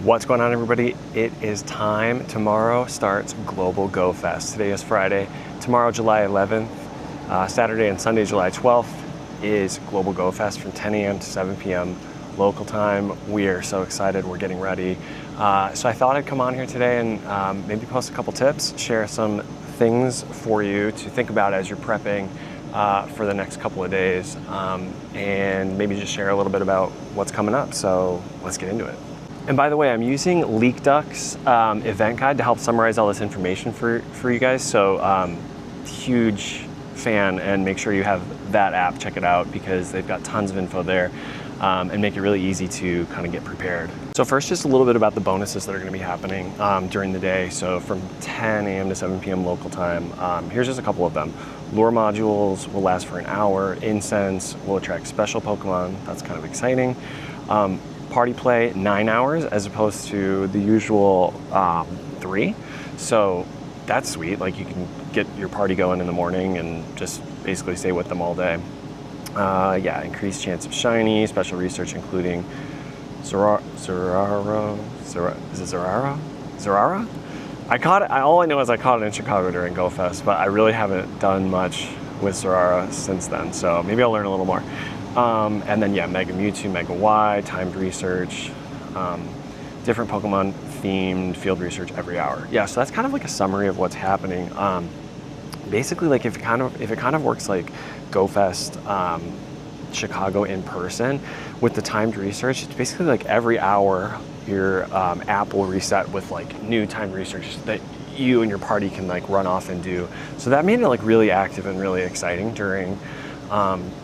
What's going on, everybody? It is time. Tomorrow starts Global Go Fest. Today is Friday. Tomorrow, July 11th, Saturday and Sunday, July 12th, is Global Go Fest from 10 a.m. to 7 p.m. local time. We are so excited. We're getting ready. So I thought I'd come on here today and maybe post a couple tips, share some things for you to think about as you're prepping for the next couple of days, and maybe just share a little bit about what's coming up. So let's get into it. And by the way, I'm using LeakDuck's event guide to help summarize all this information for you guys. So huge fan, and make sure you have that app. Check it out because they've got tons of info there and make it really easy to kind of get prepared. So first, just a little bit about the bonuses that are going to be happening during the day. So from 10 a.m. to 7 p.m. local time, here's just a couple of them. Lure modules will last for an hour. Incense will attract special Pokemon. That's kind of exciting. Party play 9 hours as opposed to the usual 3. So that's sweet. Like, you can get your party going in the morning and just basically stay with them all day. Yeah, increased chance of shiny, special research including Zurara? I caught it. All I know is I caught it in Chicago during Go Fest, but I really haven't done much with Zurara since then. So maybe I'll learn a little more. And then, yeah, Mega Mewtwo, Mega Y, timed research, different Pokemon themed field research every hour. Yeah, so that's kind of like a summary of what's happening. Basically, like, if it kind of works like Go Fest Chicago in person with the timed research, it's basically like every hour your app will reset with like new timed research that you and your party can like run off and do. So that made it like really active and really exciting during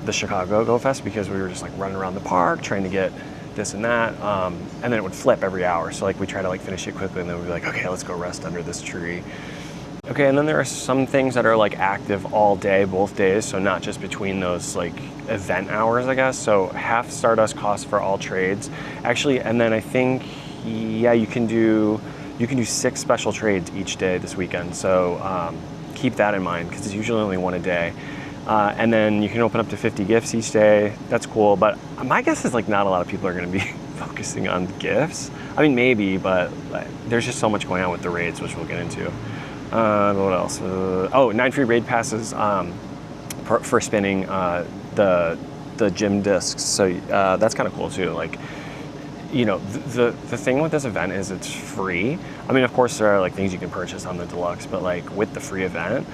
the Chicago Go Fest, because we were just like running around the park trying to get this and that, and then it would flip every hour. So like we try to like finish it quickly, and then we'd be like, okay, let's go rest under this tree. Okay, and then there are some things that are like active all day, both days, so not just between those like event hours, I guess. So half Stardust cost for all trades, actually, and then I think, yeah, you can do 6 special trades each day this weekend. So keep that in mind, because it's usually only one a day. And then you can open up to 50 gifts each day. That's cool, but my guess is like not a lot of people are going to be focusing on gifts. I mean, maybe, but there's just so much going on with the raids, which we'll get into. What else? 9 free raid passes for spinning the gym discs. So that's kind of cool too. Like, you know, the thing with this event is it's free. I mean, of course there are like things you can purchase on the deluxe, but like with the free event,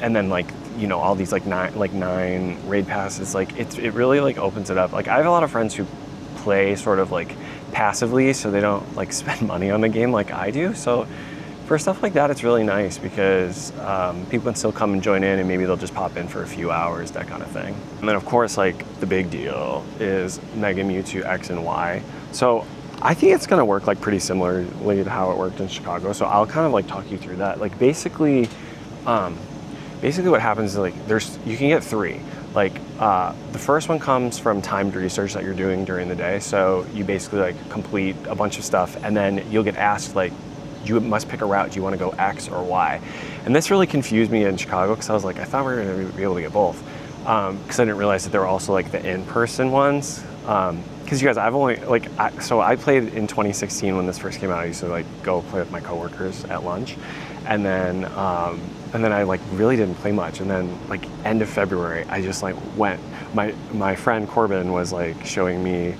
and then like, you know, all these like nine raid passes, like it really like opens it up. Like, I have a lot of friends who play sort of like passively, so they don't like spend money on the game like I do. So for stuff like that, it's really nice because people can still come and join in, and maybe they'll just pop in for a few hours, that kind of thing. And then of course, like, the big deal is Mega Mewtwo X and Y. So I think it's gonna work like pretty similarly to how it worked in Chicago. So I'll kind of like talk you through that. Like, basically what happens is like you can get 3. Like the first one comes from timed research that you're doing during the day. So you basically like complete a bunch of stuff, and then you'll get asked like, you must pick a route. Do you want to go X or Y? And this really confused me in Chicago, because I was like, I thought we were going to be able to get both, because I didn't realize that there were also like the in-person ones. Because you guys, I've only like, so I played in 2016 when this first came out. I used to like go play with my coworkers at lunch, and then I like really didn't play much. And then like end of February, I just like went. My friend Corbin was like showing me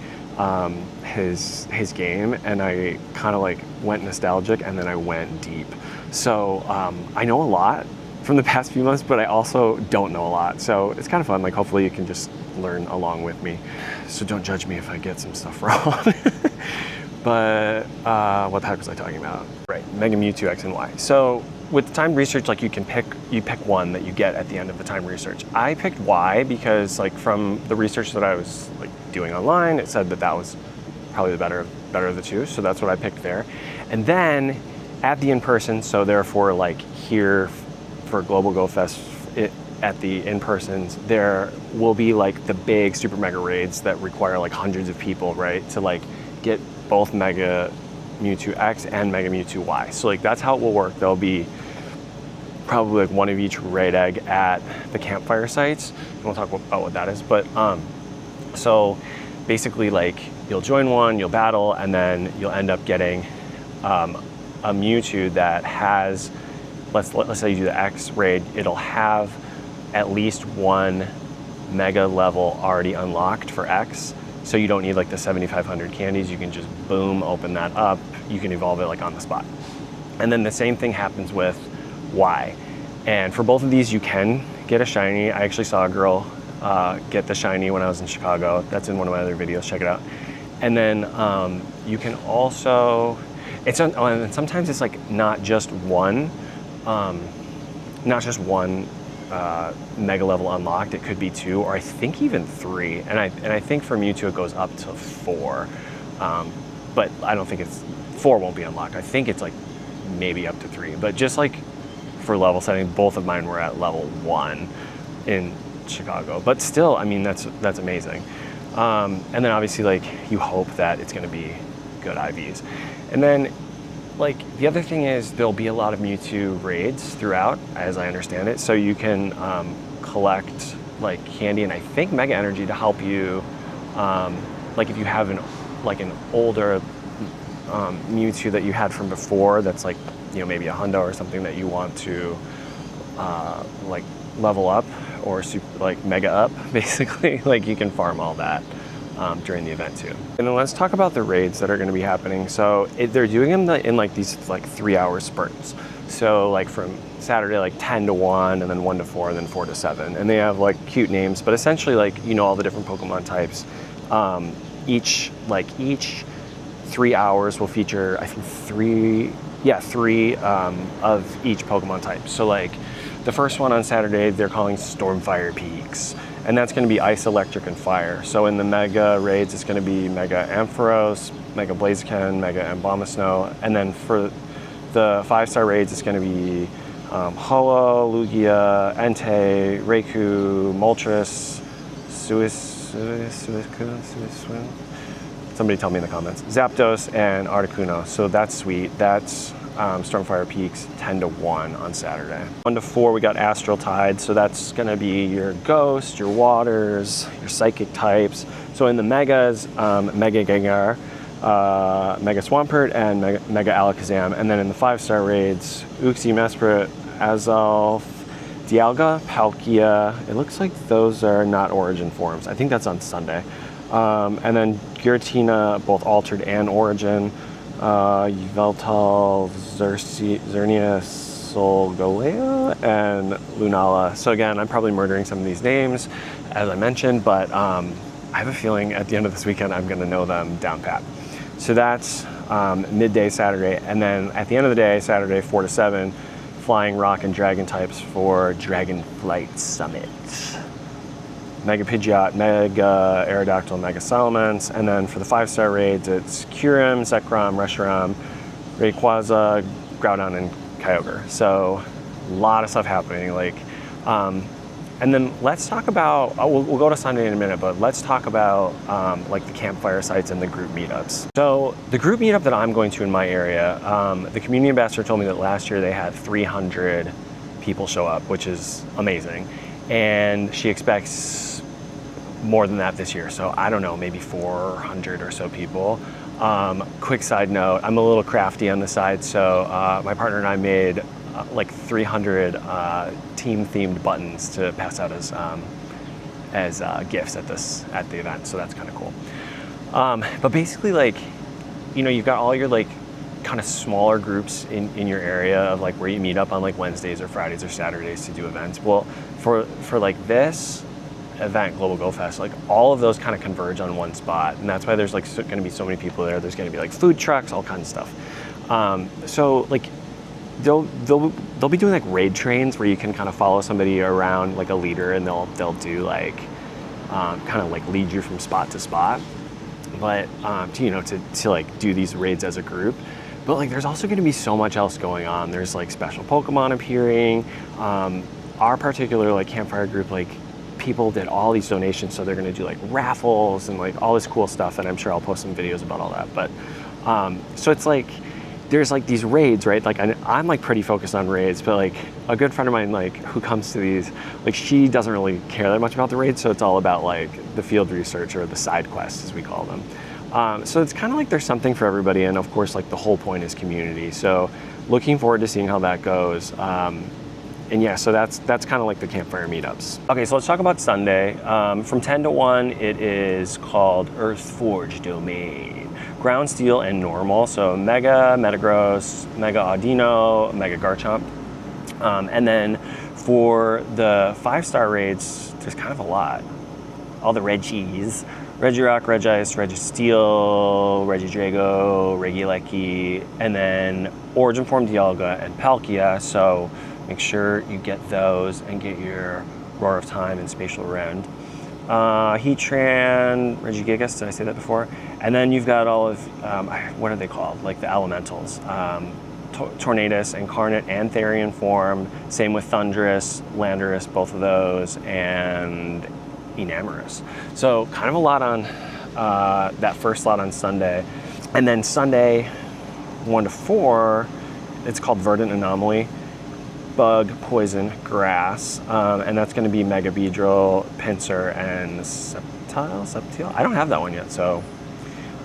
his game, and I kind of like went nostalgic, and then I went deep. So I know a lot from the past few months, but I also don't know a lot. So it's kind of fun. Like, hopefully you can just learn along with me. So don't judge me if I get some stuff wrong. But what the heck was I talking about? Right, Mega Mewtwo X and Y. So with timed research, like, you pick one that you get at the end of the timed research. I picked Y because, like, from the research that I was like doing online, it said that was probably the better of the two. So that's what I picked there. And then at the in-person, so therefore like here for Global Go Fest, at the in-persons, there will be like the big super mega raids that require like hundreds of people, right, to like get both Mega Mewtwo X and Mega Mewtwo Y. So like that's how it will work. There'll be probably like one of each raid egg at the Campfire sites. And we'll talk about what that is. But so basically, like, you'll join one, you'll battle, and then you'll end up getting a Mewtwo that has, let's say you do the X raid, it'll have at least one mega level already unlocked for X. So you don't need like the 7,500 candies. You can just boom, open that up. You can evolve it like on the spot. And then the same thing happens with Y. And for both of these, you can get a shiny. I actually saw a girl get the shiny when I was in Chicago. That's in one of my other videos, check it out. And then you can also, and sometimes it's like not just one mega level unlocked. It could be 2, or I think even 3. And I think for Mewtwo it goes up to 4. But I don't think 4 won't be unlocked. I think it's like maybe up to 3. But just like for level setting, both of mine were at level 1 in Chicago. But still, I mean, that's amazing. And then obviously, like, you hope that it's going to be good IVs. And then, like, the other thing is there'll be a lot of Mewtwo raids throughout, as I understand it. So you can collect, like, candy and I think Mega Energy to help you, like, if you have an older Mewtwo that you had from before that's, like, you know, maybe a hundo or something that you want to, like, level up or like mega up, basically. Like, you can farm all that during the event too. And then let's talk about the raids that are going to be happening. So they're doing them in like these like 3-hour spurts. So like from Saturday, like 10 to 1, and then 1 to 4, and then 4 to 7. And they have like cute names, but essentially, like, you know, all the different Pokemon types. Each 3 hours will feature, I think, 3 of each Pokemon type. So like the first one on Saturday, they're calling Stormfire Peaks. And that's going to be Ice, Electric, and Fire. So in the Mega raids, it's going to be Mega Ampharos, Mega Blaziken, Mega Abomasnow. And then for the 5-star raids, it's going to be Ho-Oh, Lugia, Entei, Raikou, Moltres, somebody tell me in the comments, Zapdos, and Articuno. So that's sweet. That's Stormfire Peaks 10 to 1 on Saturday. 1 to 4, we got Astral Tide. So that's going to be your Ghost, your Waters, your Psychic types. So in the Megas, Mega Gengar, Mega Swampert, and Mega Alakazam. And then in the 5-star raids, Uxie, Mesprit, Azalf, Dialga, Palkia. It looks like those are not Origin forms. I think that's on Sunday. And then Giratina, both Altered and Origin. Yveltal, Xerneas, Solgaleo, and Lunala. So again, I'm probably murdering some of these names, as I mentioned, but I have a feeling at the end of this weekend I'm going to know them down pat. So that's midday Saturday, and then at the end of the day, Saturday 4 to 7, Flying, Rock, and Dragon types for Dragon Flight Summit. Mega Pidgeot, Mega Aerodactyl, Mega Salamence, and then for the 5-star raids, it's Kyurem, Zekrom, Reshiram, Rayquaza, Groudon, and Kyogre. So a lot of stuff happening. Like, and then let's talk about. We'll go to Sunday in a minute, but let's talk about like the campfire sites and the group meetups. So the group meetup that I'm going to in my area, the community ambassador told me that last year they had 300 people show up, which is amazing, and she expects more than that this year. So I don't know, maybe 400 or so people. Quick side note, I'm a little crafty on the side, so my partner and I made like 300 team-themed buttons to pass out as gifts at the event. So that's kind of cool. But basically, like, you know, you've got all your like kind of smaller groups in your area of like where you meet up on like Wednesdays or Fridays or Saturdays to do events. Well, for like this event, Global Go Fest, like all of those kind of converge on one spot, and that's why there's like going to be so many people there. There's going to be like food trucks, all kinds of stuff. So like they'll be doing like raid trains where you can kind of follow somebody around like a leader, and they'll do like kind of like lead you from spot to spot, but to like do these raids as a group. But like there's also going to be so much else going on. There's like special Pokemon appearing. Our particular like campfire group, like people did all these donations, so they're going to do like raffles and like all this cool stuff, and I'm sure I'll post some videos about all that. But so it's like there's like these raids, right? Like I'm like pretty focused on raids, but like a good friend of mine, like who comes to these, like she doesn't really care that much about the raids, so it's all about like the field research or the side quests as we call them. So it's kind of like there's something for everybody, and of course, like the whole point is community. So looking forward to seeing how that goes. And yeah, so that's kind of like the Campfire meetups. Okay, so let's talk about Sunday. From 10 to 1, it is called Earthforge Domain. Ground Steel and Normal, so Mega, Metagross, Mega Audino, Mega Garchomp. And then for the 5-star raids, there's kind of a lot. All the Reggies. Regirock, Regice, Registeel, Regidrago, Regieleki, and then Origin Form Dialga and Palkia, so make sure you get those and get your Roar of Time and Spatial Rend. Heatran, Regigigas, did I say that before? And then you've got all of, what are they called? Like the elementals. Tornadus, Incarnate, and Therian form. Same with Thundurus, Landorus, both of those, and Enamorous. So kind of a lot on that first slot on Sunday. And then Sunday, 1 to 4, it's called Verdant Anomaly. Bug, Poison, Grass, and that's going to be Mega Beedrill, Pinsir, and Sceptile. I don't have that one yet, so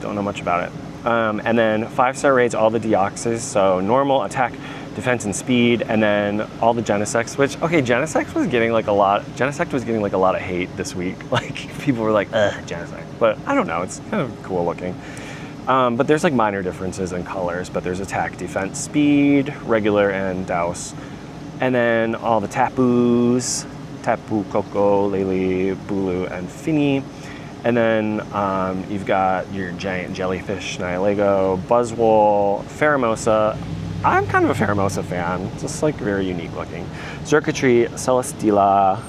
don't know much about it. And then 5-star raids, all the Deoxys, so Normal, Attack, Defense, and Speed, and then all the Genesects, which, okay, Genesect was getting like a lot of hate this week. Like, people were like, ugh, Genesect. But I don't know, it's kind of cool looking. But there's like minor differences in colors, but there's Attack, Defense, Speed, Regular, and Douse. And then all the Tapus, Tapu, Koko, Lele, Bulu, and Finny. And then you've got your giant jellyfish, Nihilego, Buzzwole, Pheromosa. I'm kind of a Pheromosa fan, just like very unique looking. Xurkitree, Celesteela,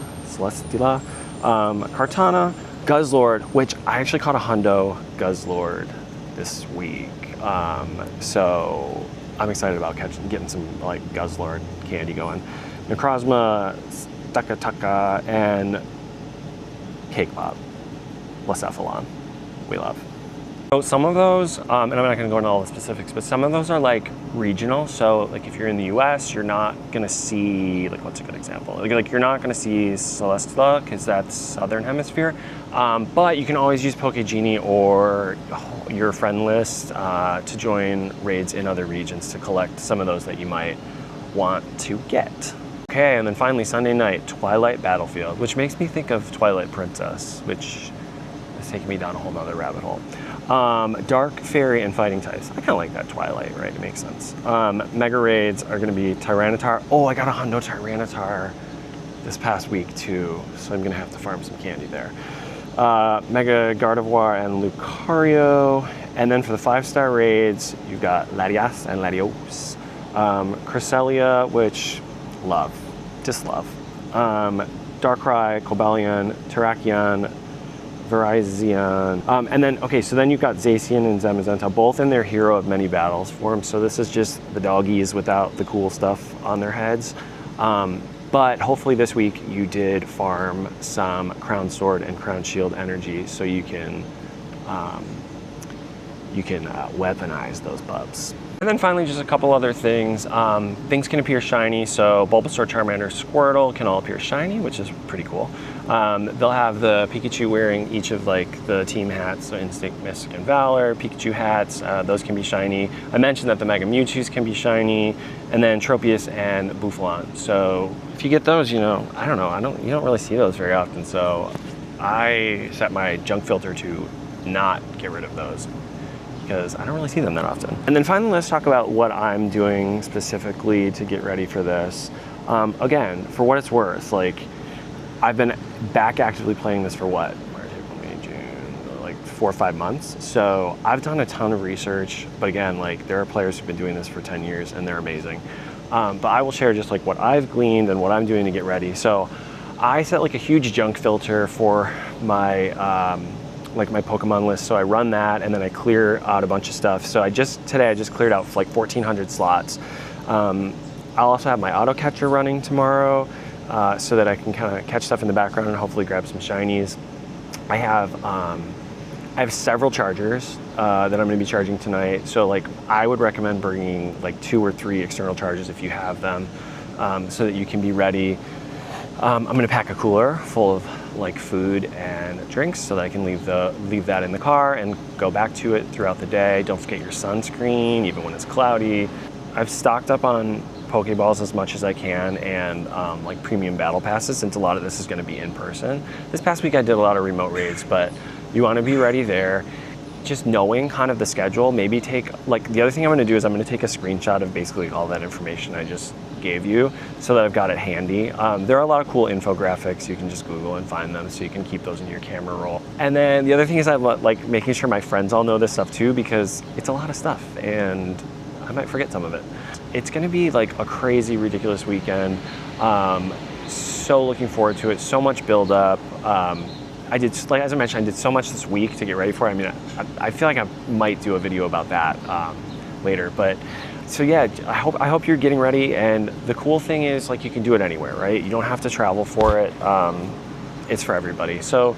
Kartana, Guzzlord, which I actually caught a hundo Guzzlord this week. So I'm excited about getting some like Guzzlord candy going. Necrozma, Stakataka, and Cake Bob, Blacephalon, we love. So some of those, and I'm not going to go into all the specifics, but some of those are like regional. So like if you're in the US, you're not going to see, like what's a good example? Like you're not going to see Celesteela because that's Southern Hemisphere. But you can always use Pokegenie or your friend list to join raids in other regions to collect some of those that you might want to get. Okay, and then finally Sunday night, Twilight Battlefield, which makes me think of Twilight Princess, which is taking me down a whole nother rabbit hole. Dark, Fairy, and Fighting types. I kind of like that Twilight, right? It makes sense. Mega raids are going to be Tyranitar. Oh, I got a hundo Tyranitar this past week too, so I'm going to have to farm some candy there. Mega Gardevoir and Lucario. And then for the 5-star raids, you've got Latias and Latios. Cresselia, which love, just love. Darkrai, Cobalion, Terrakion, Virizion. And then, okay, so then you've got Zacian and Zamazenta, both in their Hero of Many Battles form. So this is just the doggies without the cool stuff on their heads. But hopefully this week you did farm some Crown Sword and Crown Shield energy so you can weaponize those bubs. And then finally, just a couple other things. Things can appear shiny, so Bulbasaur, Charmander, Squirtle can all appear shiny, which is pretty cool. They'll have the Pikachu wearing each of like the team hats, so Instinct, Mystic, and Valor. Pikachu hats, those can be shiny. I mentioned that the Mega Mewtwo's can be shiny, and then Tropius and Buffalon. So if you get those, you know, I don't know, you don't really see those very often. So I set my junk filter to not get rid of those, because I don't really see them that often. And then finally, let's talk about what I'm doing specifically to get ready for this. Again, for what it's worth, like I've been back actively playing this for what? March, April, May, June, like 4 or 5 months. So I've done a ton of research, but again, like there are players who've been doing this for 10 years and they're amazing. But I will share just like what I've gleaned and what I'm doing to get ready. So I set like a huge junk filter for my like my Pokemon list. So I run that and then I clear out a bunch of stuff. So today I just cleared out like 1,400 slots. I'll also have my auto catcher running tomorrow so that I can kind of catch stuff in the background and hopefully grab some shinies. I have several chargers that I'm going to be charging tonight. So like I would recommend bringing like 2 or 3 external chargers if you have them, so that you can be ready I'm gonna pack a cooler full of like food and drinks so that I can leave that in the car and go back to it throughout the day. Don't forget your sunscreen, even when it's cloudy. I've stocked up on Pokeballs as much as I can, and like premium battle passes, since a lot of this is gonna be in person. This past week I did a lot of remote raids, but you wanna be ready there. Just knowing kind of the schedule, maybe take, like, the other thing I'm gonna do is I'm gonna take a screenshot of basically all that information I just gave you so that I've got it handy. There are a lot of cool infographics. You can just Google and find them, so you can keep those in your camera roll. And then the other thing is I like making sure my friends all know this stuff too, because it's a lot of stuff and I might forget some of it. It's gonna be like a crazy, ridiculous weekend. So looking forward to it, so much build up. I did, like as I mentioned, I did so much this week to get ready for it. I mean, I feel like I might do a video about that later. But so yeah, I hope you're getting ready. And the cool thing is, like, you can do it anywhere, right? You don't have to travel for it. It's for everybody. So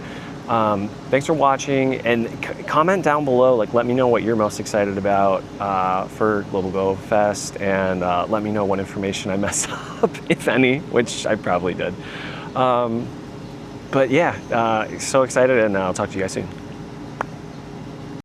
thanks for watching, and comment down below. Like, let me know what you're most excited about for Global Go Fest, and let me know what information I messed up, if any, which I probably did. But yeah, so excited, and I'll talk to you guys soon.